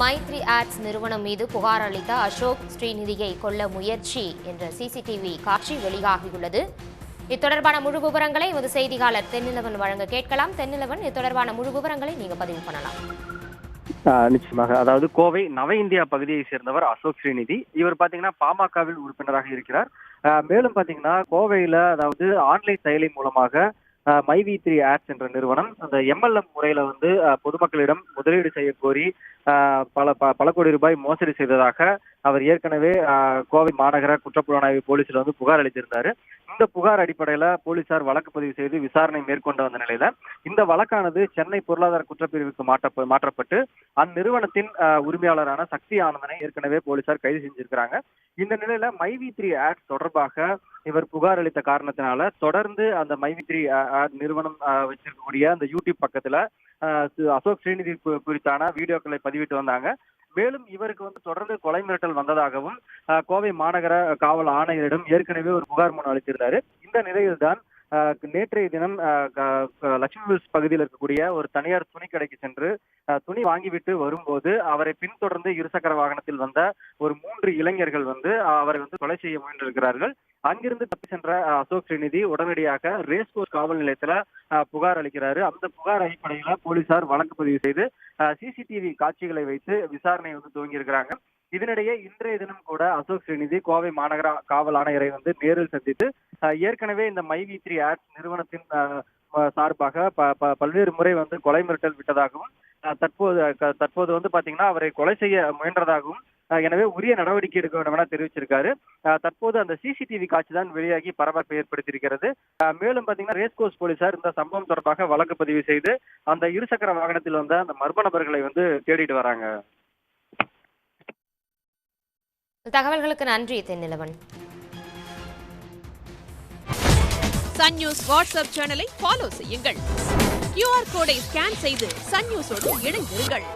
Maithri ads நிறுவனம் மீது புகார் அளித்த அசோக் ஸ்ரீநிதியை கொல்ல முயற்சி என்ற சிசிடிவி காட்சி வெளியாகியுள்ளது. இத்தொடர்பான முழு விவரங்களை எமது செய்தியாளர் தென்னிலவன் வழங்க கேட்கலாம். தென்னிலவன், இத்தொடர்பான முழு விவரங்களை நீங்க பதிவு பண்ணலாம். நிச்சயமாக. அதாவது கோவை நவ இந்தியா பகுதியை சேர்ந்தவர் அசோக் ஸ்ரீநிதி. இவர் பாத்தீங்கன்னா பாமகவில் உறுப்பினராக இருக்கிறார். மேலும் பாத்தீங்கன்னா கோவையில அதாவது ஆன்லைன் செயலி மூலமாக மைவி3 ஆட்ஸ் என்ற நிறுவனம் அந்த MLM முறையில பொதுமக்களிடம் முதலீடு செய்ய கோரி பல கோடி ரூபாய் மோசடி செய்ததாக அவர் ஏற்கனவே கோவை மாநகர குற்றப்புலனாய்வு போலீசில் புகார் அளித்திருந்தாரு. இந்த புகார் அடிப்படையில போலீசார் வழக்கு பதிவு செய்து விசாரணை மேற்கொண்டு வந்த நிலையில இந்த வழக்கானது சென்னை பொருளாதார குற்றப்பிரிவுக்கு மாற்றப்பட்டு அந்நிறுவனத்தின் உரிமையாளரான சக்தி ஆனந்தனை ஏற்கனவே போலீசார் கைது செஞ்சிருக்கிறாங்க. இந்த நிலையில மைவி3 ஆட்ஸ் தொடர்பாக இவர் புகார் அளித்த காரணத்தினால தொடர்ந்து அந்த மைவி3 நிறுவனம் வச்சிருக்கக்கூடிய அந்த யூடியூப் பக்கத்துல அசோக் ஸ்ரீநிதி குறித்தான வீடியோக்களை பதிவிட்டு வந்தாங்க. மேலும் இவருக்கு தொடர்ந்து கொலை மிரட்டல் வந்ததாகவும் கோவை மாநகர காவல் ஆணையரிடம் ஏற்கனவே ஒரு புகார் மனு அளித்திருந்தாரு. இந்த நிலையில்தான் நேற்றைய தினம் லட்சுமி வில்ஸ் பகுதியில் இருக்கக்கூடிய ஒரு தனியார் துணி கடைக்கு சென்று துணி வாங்கிவிட்டு வரும்போது அவரை பின்தொடர்ந்து இருசக்கர வாகனத்தில் வந்த ஒரு 3 இளைஞர்கள் அவரை கொலை செய்ய முயன்றிருக்கிறார்கள். அங்கிருந்து தப்பி சென்ற அசோக் ஸ்ரீநிதி உடனடியாக ரேஸ்கோர்ஸ் காவல் நிலையத்துல புகார் அளிக்கிறாரு. அந்த புகார் அடிப்படையில போலீசார் வழக்கு பதிவு செய்து சிசிடிவி காட்சிகளை வைத்து விசாரணை துவங்கி இருக்கிறாங்க. இதனிடையே இன்றைய தினம் கூட அசோக் ஸ்ரீநிதி கோவை மாநகர காவல் ஆணையரை நேரில் சந்தித்து ஏற்கனவே இந்த மைவி3 ஆட்ஸ் நிறுவனத்தின் சார்பாக பல்வேறு முறை கொலை மிரட்டல் விட்டதாகவும் தற்போது பாத்தீங்கன்னா அவரை கொலை செய்ய முயன்றதாகவும் எனவே உரிய நடவடிக்கை எடுக்க வேண்டும் என தெரிவிச்சிருக்காரு. தற்போது அந்த சிசிடிவி காட்சி தான் வெளியாகி பரபரப்பை ஏற்படுத்தியிருக்கிறது. மேலும் பாத்தீங்கன்னா ரேஸ்கோர்ஸ் போலீசார் இந்த சம்பவம் தொடர்பாக வழக்கு பதிவு செய்து அந்த இருசக்கர வாகனத்தில் வந்த அந்த மர்ம நபர்களை தேடிட்டு வராங்க. தகவல்களுக்கு நன்றி தென்னிலவன். சன் நியூஸ் வாட்ஸ்அப் சேனலை ஃபாலோ செய்யுங்கள். QR கோடை ஸ்கேன் செய்து சன் நியூஸோடு இணைந்திருங்கள்.